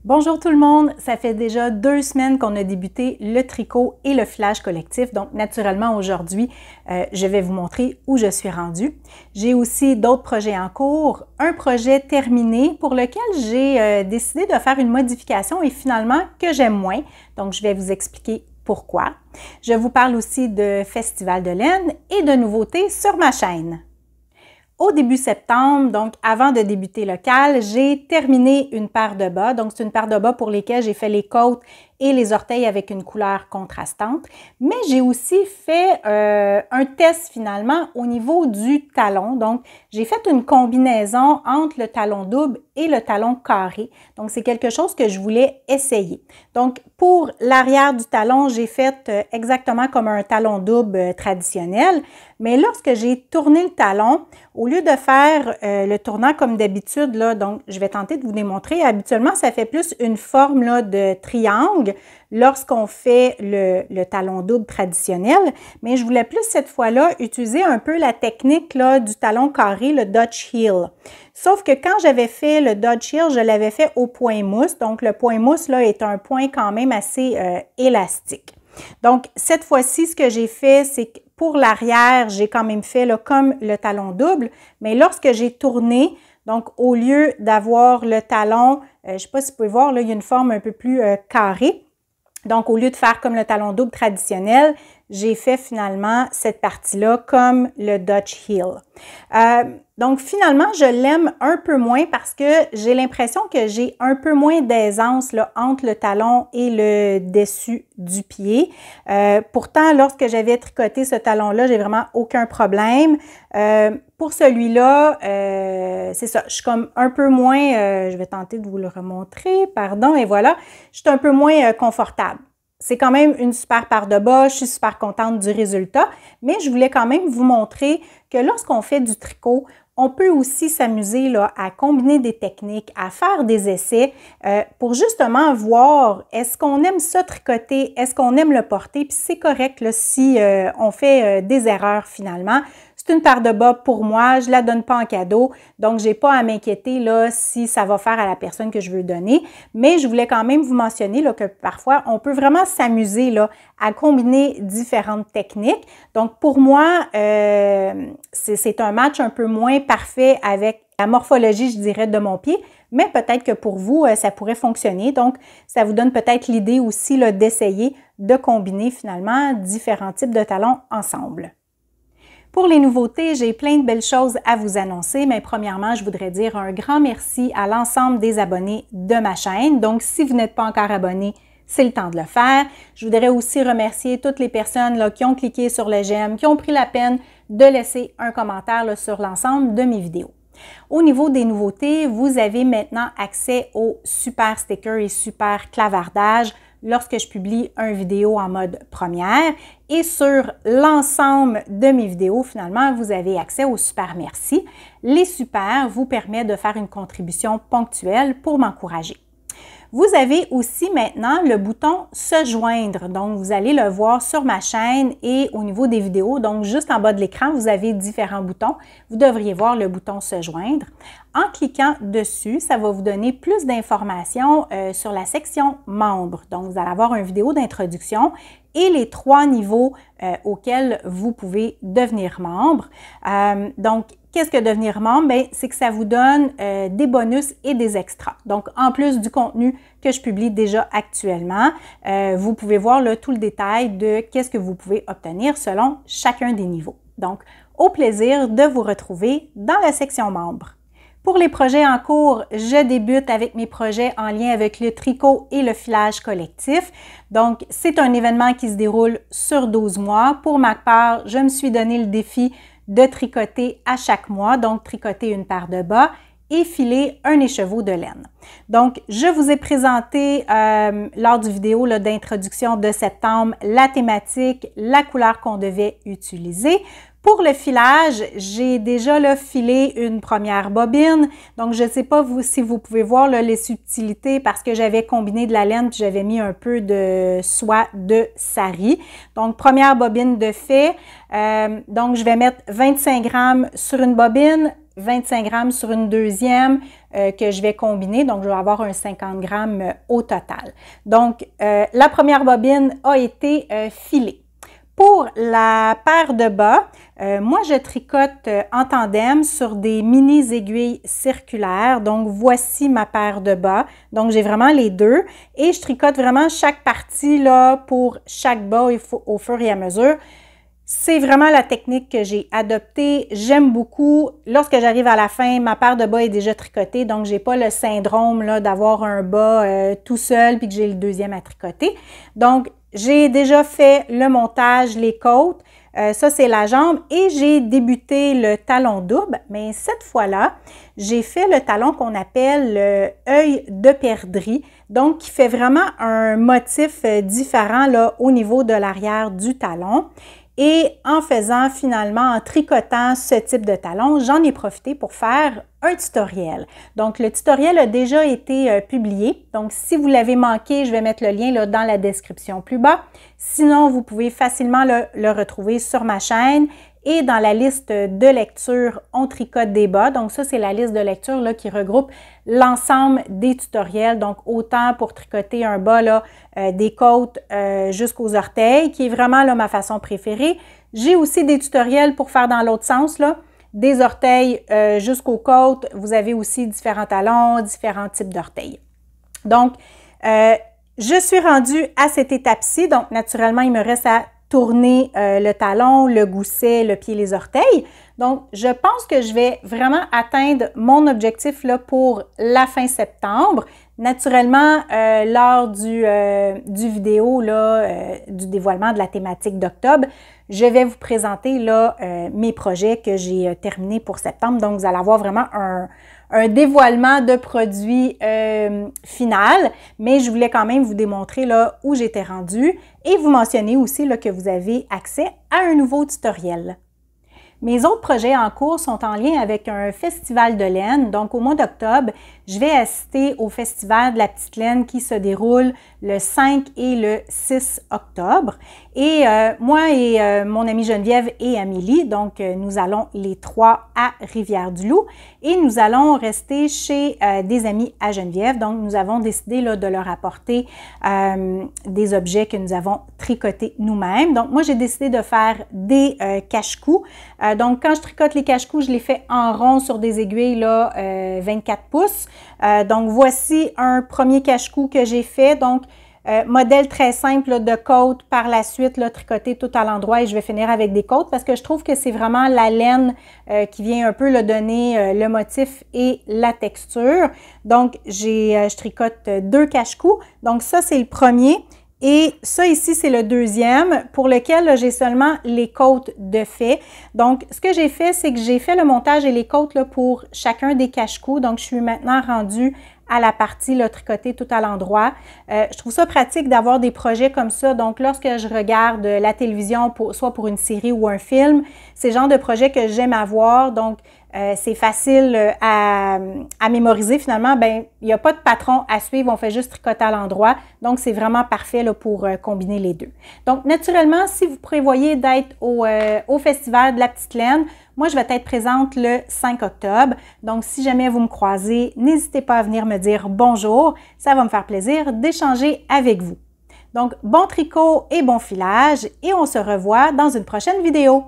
Bonjour tout le monde, ça fait déjà 2 semaines qu'on a débuté le tricot et le filage collectif, donc naturellement aujourd'hui, je vais vous montrer où je suis rendue. J'ai aussi d'autres projets en cours, un projet terminé pour lequel j'ai décidé de faire une modification et finalement que j'aime moins, donc je vais vous expliquer pourquoi. Je vous parle aussi de Festival de laine et de nouveautés sur ma chaîne. Au début septembre, donc avant de débuter le cal, j'ai terminé une paire de bas. Donc, c'est une paire de bas pour lesquelles j'ai fait les côtes et les orteils avec une couleur contrastante. Mais j'ai aussi fait un test finalement au niveau du talon. Donc, j'ai fait une combinaison entre le talon double et le talon carré. Donc, c'est quelque chose que je voulais essayer. Donc, pour l'arrière du talon, j'ai fait exactement comme un talon double traditionnel. Mais lorsque j'ai tourné le talon, au lieu de faire le tournant comme d'habitude, là, donc je vais tenter de vous démontrer, habituellement ça fait plus une forme là, de triangle lorsqu'on fait le talon double traditionnel, mais je voulais plus cette fois-là utiliser un peu la technique là, du talon carré, le Dutch heel. Sauf que quand j'avais fait le Dutch heel, je l'avais fait au point mousse, donc le point mousse là, est un point quand même assez élastique. Donc, cette fois-ci, ce que j'ai fait, c'est que pour l'arrière, j'ai quand même fait là, comme le talon double, mais lorsque j'ai tourné, donc au lieu d'avoir le talon, je ne sais pas si vous pouvez voir, là, il y a une forme un peu plus carrée. Donc, au lieu de faire comme le talon double traditionnel, j'ai fait finalement cette partie-là comme le Dutch heel. Donc, finalement, je l'aime un peu moins parce que j'ai l'impression que j'ai un peu moins d'aisance entre le talon et le dessus du pied. Pourtant, lorsque j'avais tricoté ce talon-là, j'ai vraiment aucun problème. Pour celui-là, c'est ça, je suis comme un peu moins, je vais tenter de vous le remontrer, pardon, et voilà, je suis un peu moins confortable. C'est quand même une super paire de bas, je suis super contente du résultat, mais je voulais quand même vous montrer que lorsqu'on fait du tricot, on peut aussi s'amuser là, à combiner des techniques, à faire des essais pour justement voir est-ce qu'on aime ça tricoter, est-ce qu'on aime le porter, puis c'est correct là, si on fait des erreurs finalement. C'est une paire de bas pour moi, je ne la donne pas en cadeau, donc je n'ai pas à m'inquiéter là si ça va faire à la personne que je veux donner, mais je voulais quand même vous mentionner là, que parfois on peut vraiment s'amuser là, à combiner différentes techniques. Donc pour moi, c'est un match un peu moins parfait avec la morphologie, je dirais, de mon pied, mais peut-être que pour vous, ça pourrait fonctionner. Donc, ça vous donne peut-être l'idée aussi d'essayer de combiner finalement différents types de talons ensemble. Pour les nouveautés, j'ai plein de belles choses à vous annoncer, mais premièrement, je voudrais dire un grand merci à l'ensemble des abonnés de ma chaîne. Donc, si vous n'êtes pas encore abonné, c'est le temps de le faire. Je voudrais aussi remercier toutes les personnes là, qui ont cliqué sur le j'aime, qui ont pris la peine de laisser un commentaire là, sur l'ensemble de mes vidéos. Au niveau des nouveautés, vous avez maintenant accès aux super stickers et super clavardages lorsque je publie une vidéo en mode première. Et sur l'ensemble de mes vidéos, finalement, vous avez accès aux super merci. Les super vous permettent de faire une contribution ponctuelle pour m'encourager. Vous avez aussi maintenant le bouton « Se joindre ». Donc, vous allez le voir sur ma chaîne et au niveau des vidéos. Donc, juste en bas de l'écran, vous avez différents boutons. Vous devriez voir le bouton « Se joindre ». En cliquant dessus, ça va vous donner plus d'informations sur la section « Membres ». Donc, vous allez avoir une vidéo d'introduction et les 3 niveaux auxquels vous pouvez devenir membre. Donc, qu'est-ce que devenir membre? Bien, c'est que ça vous donne des bonus et des extras. Donc, en plus du contenu que je publie déjà actuellement, vous pouvez voir là, tout le détail de qu'est-ce que vous pouvez obtenir selon chacun des niveaux. Donc, au plaisir de vous retrouver dans la section membres. Pour les projets en cours, je débute avec mes projets en lien avec le tricot et le filage collectif. Donc, c'est un événement qui se déroule sur 12 mois. Pour ma part, je me suis donné le défi de tricoter à chaque mois, donc tricoter une paire de bas et filer un écheveau de laine. Donc, je vous ai présenté lors du vidéo d'introduction de septembre la thématique, la couleur qu'on devait utiliser. Pour le filage, j'ai déjà là, filé une première bobine. Donc, je ne sais pas si vous pouvez voir là, les subtilités parce que j'avais combiné de la laine puis j'avais mis un peu de soie de sari. Donc, première bobine de fait. Donc, je vais mettre 25 grammes sur une bobine, 25 grammes sur une deuxième que je vais combiner. Donc, je vais avoir un 50 grammes au total. Donc, la première bobine a été filée. Pour la paire de bas, moi, je tricote en tandem sur des mini aiguilles circulaires. Donc, voici ma paire de bas. Donc, j'ai vraiment les deux et je tricote vraiment chaque partie là pour chaque bas au fur et à mesure. C'est vraiment la technique que j'ai adoptée. J'aime beaucoup. Lorsque j'arrive à la fin, ma paire de bas est déjà tricotée, donc j'ai pas le syndrome là d'avoir un bas tout seul puis que j'ai le deuxième à tricoter. Donc, j'ai déjà fait le montage, les côtes. Ça, c'est la jambe et j'ai débuté le talon double, mais cette fois-là, j'ai fait le talon qu'on appelle le œil de perdrix, donc qui fait vraiment un motif différent là, au niveau de l'arrière du talon. Et en faisant finalement, en tricotant ce type de talon, j'en ai profité pour faire un tutoriel. Donc, le tutoriel a déjà été publié. Donc, si vous l'avez manqué, je vais mettre le lien là, dans la description plus bas. Sinon, vous pouvez facilement le retrouver sur ma chaîne. Et dans la liste de lecture, on tricote des bas. Donc, ça, c'est la liste de lecture là, qui regroupe l'ensemble des tutoriels. Donc, autant pour tricoter un bas, là, des côtes jusqu'aux orteils, qui est vraiment là, ma façon préférée. J'ai aussi des tutoriels pour faire dans l'autre sens, là, des orteils jusqu'aux côtes. Vous avez aussi différents talons, différents types d'orteils. Donc, je suis rendue à cette étape-ci. Donc, naturellement, il me reste à tourner le talon, le gousset, le pied, les orteils. Donc, je pense que je vais vraiment atteindre mon objectif là, pour la fin septembre. Naturellement, lors du vidéo là, du dévoilement de la thématique d'octobre, je vais vous présenter là, mes projets que j'ai terminés pour septembre. Donc, vous allez avoir vraiment un dévoilement de produit final, mais je voulais quand même vous démontrer là, où j'étais rendue et vous mentionner aussi là, que vous avez accès à un nouveau tutoriel. Mes autres projets en cours sont en lien avec un festival de laine. Donc, au mois d'octobre, je vais assister au festival de la petite laine qui se déroule le 5 et le 6 octobre. Et moi et mon amie Geneviève et Amélie, donc nous allons les trois à Rivière-du-Loup et nous allons rester chez des amis à Geneviève. Donc, nous avons décidé là, de leur apporter des objets que nous avons tricotés nous-mêmes. Donc, moi, j'ai décidé de faire des cache-cous. Donc, quand je tricote les cache-cous, je les fais en rond sur des aiguilles là, 24 pouces. Donc, voici un premier cache-cou que j'ai fait. Donc, modèle très simple là, de côte par la suite, là, tricoté tout à l'endroit et je vais finir avec des côtes parce que je trouve que c'est vraiment la laine qui vient un peu là, donner le motif et la texture. Donc, je tricote deux cache-cous. Donc, ça, c'est le premier. Et ça ici, c'est le deuxième pour lequel j'ai seulement les côtes de fait. Donc, ce que j'ai fait, c'est que j'ai fait le montage et les côtes là, pour chacun des cache-cous. Donc, je suis maintenant rendue à la partie là, tricotée tout à l'endroit. Je trouve ça pratique d'avoir des projets comme ça. Donc, lorsque je regarde la télévision, soit pour une série ou un film, c'est le genre de projet que j'aime avoir. Donc, c'est facile à mémoriser. Finalement, ben, il n'y a pas de patron à suivre, on fait juste tricoter à l'endroit. Donc, c'est vraiment parfait là, pour combiner les deux. Donc, naturellement, si vous prévoyez d'être au Festival de la Petite Laine, moi, je vais être présente le 5 octobre. Donc, si jamais vous me croisez, n'hésitez pas à venir me dire bonjour. Ça va me faire plaisir d'échanger avec vous. Donc, bon tricot et bon filage et on se revoit dans une prochaine vidéo.